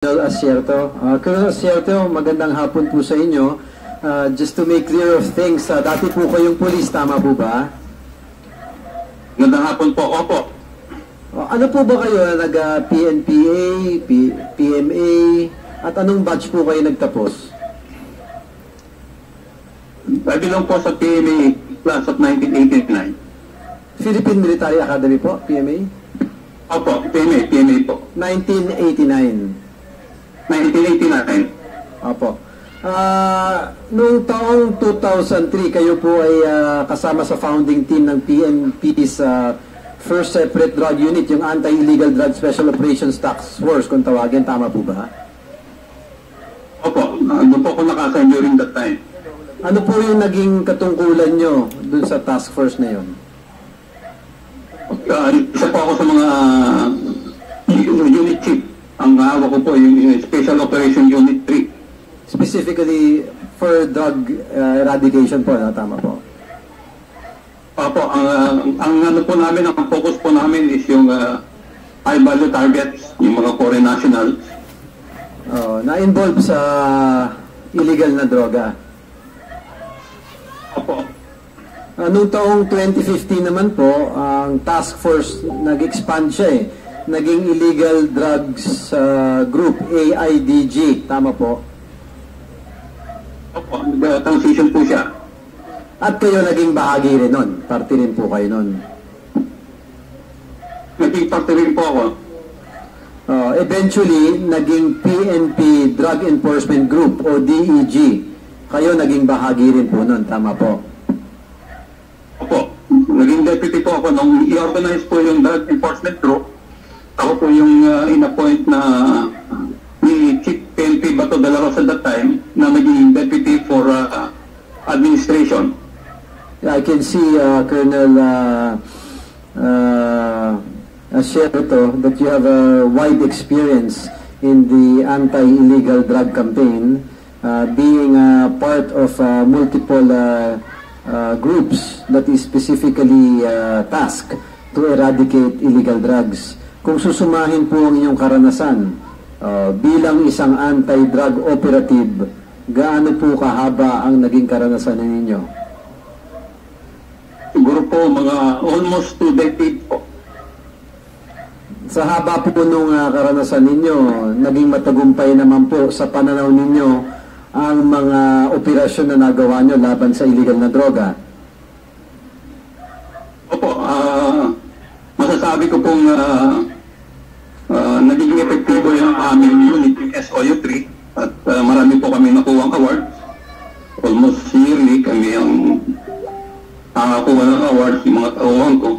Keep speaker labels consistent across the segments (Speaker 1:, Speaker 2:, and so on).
Speaker 1: Colonel Asierto. Colonel Asierto, magandang hapon po sa inyo. Just to make clear of things, dati po kayong pulis, tama po ba?
Speaker 2: Magandang hapon po, opo.
Speaker 1: Ano po ba kayo? Nag-PNPA, PMA, at anong batch po kayo nagtapos?
Speaker 2: Bilang po sa PMA class of 1989.
Speaker 1: Philippine Military Academy po, PMA?
Speaker 2: Opo, PMA po.
Speaker 1: 1989.
Speaker 2: 1989.
Speaker 1: Opo. Noong taong 2003, kayo po ay kasama sa founding team ng PNP's first separate drug unit, yung Anti-Illegal Drug Special Operations Task Force, kung tawagin, tama po ba?
Speaker 2: Opo, doon po ako nakasign during that time.
Speaker 1: Ano po yung naging katungkulan nyo dun sa task force na yun?
Speaker 2: Isa po ako sa mga unit chief. Ang hawak ko po yung Special Operation Unit 3.
Speaker 1: Specifically for drug eradication po, tama po?
Speaker 2: Opo, ang ano po namin, ang focus po namin is yung high value targets, yung mga foreign nationals.
Speaker 1: Na-involve sa illegal na droga.
Speaker 2: Opo.
Speaker 1: Noong taong 2015 naman po, ang task force nag-expand siya eh. Naging Illegal Drugs Group, AIDG, tama po?
Speaker 2: Opo, transition po siya.
Speaker 1: At kayo naging bahagi rin nun, parte rin po kayo nun.
Speaker 2: Naging parte rin po ako.
Speaker 1: Eventually, naging PNP Drug Enforcement Group o DEG. Kayo naging bahagi rin po nun, tama po?
Speaker 2: Opo, naging deputy po ako nung i-organize po yung Drug Enforcement Group. Ako po yung in-appoint na ni Chief PNP Bato de la Rosa at that time na naging deputy for administration.
Speaker 1: I can see, Colonel Asierto, that you have a wide experience in the anti-illegal drug campaign, being part of multiple groups that is specifically tasked to eradicate illegal drugs. Kung susumahin po ang inyong karanasan bilang isang anti-drug operative, gaano po kahaba ang naging karanasan ninyo?
Speaker 2: Siguro po mga almost 2 decades po.
Speaker 1: Sa haba po nung karanasan ninyo, naging matagumpay naman po sa pananaw ninyo ang mga operasyon na nagawa nyo laban sa illegal na droga?
Speaker 2: Opo, masasabi ko pong naging epektibo yung aming unit, yung SOU3, at marami po kami nakuha ang award. Almost yearly kami ang nakakuha ng award, yung mga tauhan ko.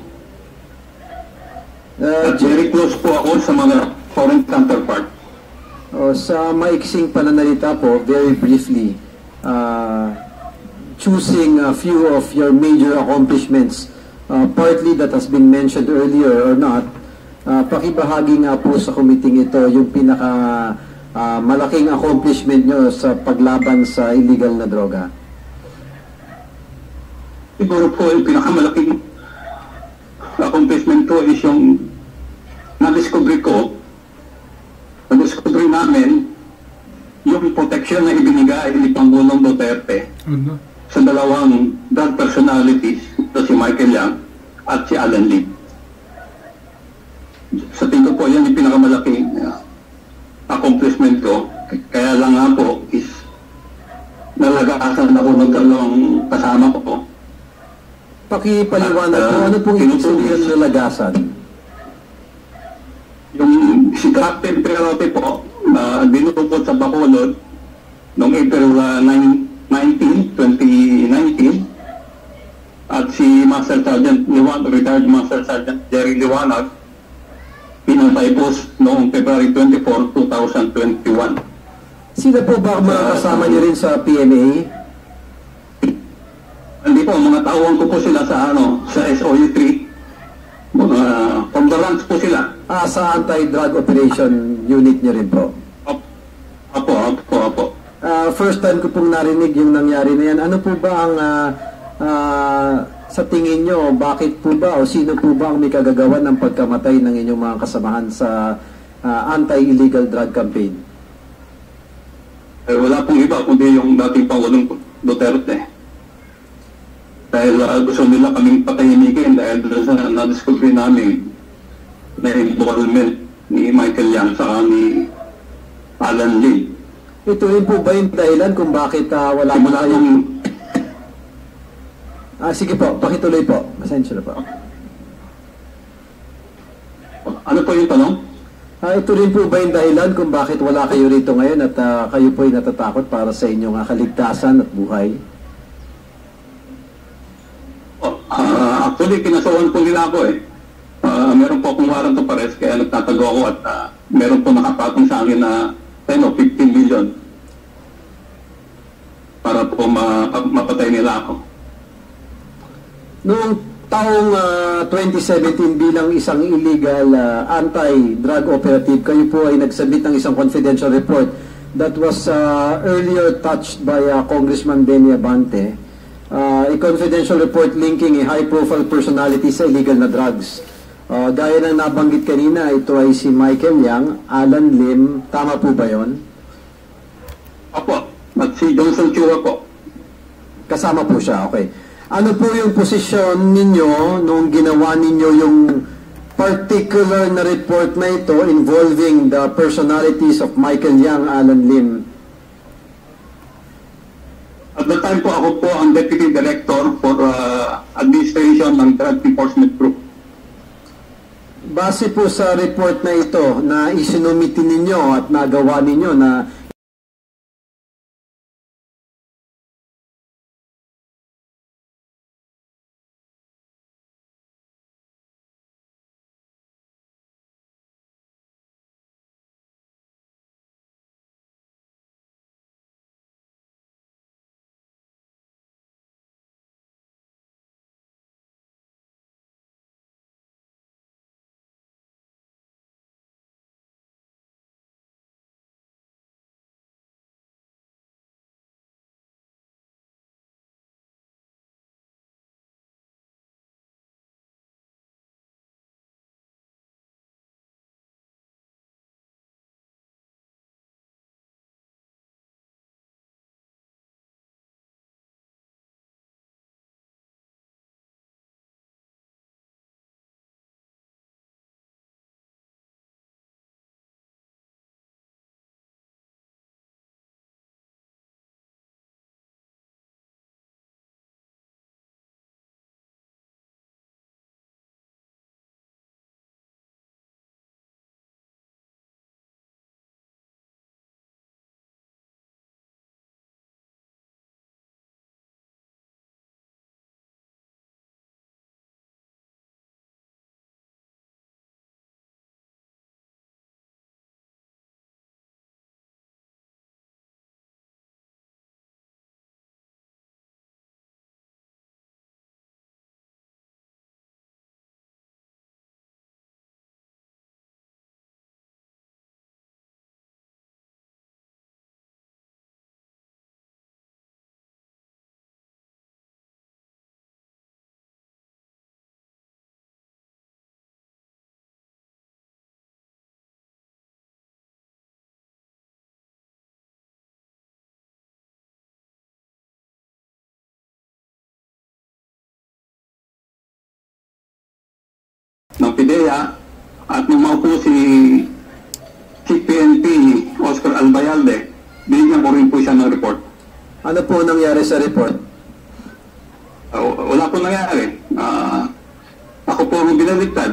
Speaker 2: At very close po ako sa mga foreign counterparts.
Speaker 1: Sa maiksing pananalita po, very briefly, choosing a few of your major accomplishments, partly that has been mentioned earlier or not, pakibahagi nga po sa committee ito yung pinaka malaking accomplishment nyo sa paglaban sa illegal na droga.
Speaker 2: Siguro po yung pinakamalaking accomplishment ko is yung na-discovery namin yung protection na ibinigay ni Pangulong Duterte sa dalawang drug personalities, si Michael Yang at si Alan Lee. Sa tingin ko po, yan yung pinakamalaking accomplishment ko. Kaya lang nga po is nalagasan ako ng dalawang kasama ko.
Speaker 1: Pakipaliwanag po, ano pong ibig sabihin ng nalagasan?
Speaker 2: Yung si Captain Perote po, dinutupot sa Bacolod noong April 19, 2019. At si Master Sergeant Liwanag, retired Master Sergeant Jerry Liwanag, pinatay po noong February 24, 2021.
Speaker 1: Sino po ba mga kasama niyo rin sa PMA?
Speaker 2: Hindi po, mga tauhan ko po sila sa SOU3. From the ranks po sila.
Speaker 1: Sa anti-drug operation unit niyo rin po?
Speaker 2: Opo.
Speaker 1: First time ko pong narinig yung nangyari na yan. Ano po ba ang sa tingin nyo, bakit po ba o sino po ba ang may kagagawan ng pagkamatay ng inyong mga kasamahan sa anti-illegal drug campaign?
Speaker 2: Wala pong iba kundi yung dating Pangulong Duterte. Dahil gusto nila kaming patahimikin dahil sa na-discovery namin na involvement ni Michael Yang sa ni Alan Lim.
Speaker 1: Ito rin po ba yung dahilan kung bakit wala mo na yung... sige po, pakituloy po. Pasensya na po.
Speaker 2: Ano po yung tanong?
Speaker 1: Ito rin po ba yung dahilan kung bakit wala kayo rito ngayon at kayo po ay natatakot para sa inyong kaligtasan at buhay?
Speaker 2: Actually, kinasuhan po nila ako eh. Meron po akong warrant of arrest kaya nagtatago ako at meron po nakapatong sa akin na 15 million para po mapatay nila ako.
Speaker 1: Noong taong 2017 bilang isang illegal anti-drug operative, kayo po ay nagsabit ng isang confidential report that was earlier touched by Congressman Benny Abante. A confidential report linking a high-profile personality sa illegal na drugs. Gaya ng nabanggit kanina, ito ay si Michael Yang, Alan Lim, tama po ba yon?
Speaker 2: Opo, at si Johnson Chua po.
Speaker 1: Kasama po siya, okay. Ano po yung posisyon ninyo nung ginawa ninyo yung particular na report na ito involving the personalities of Michael Yang, Alan Lim?
Speaker 2: At the time po, ako po ang Deputy Director for Administration ng Drug Enforcement Group.
Speaker 1: Base po sa report na ito na isinumiti ninyo at nagawa ninyo na
Speaker 2: ng PIDEA at nung maupo si PNP Oscar Albayalde, binigyan ko rin po siya ng report.
Speaker 1: ano po nangyari sa report?
Speaker 2: Wala po nangyari. Ako po ang binaligtad.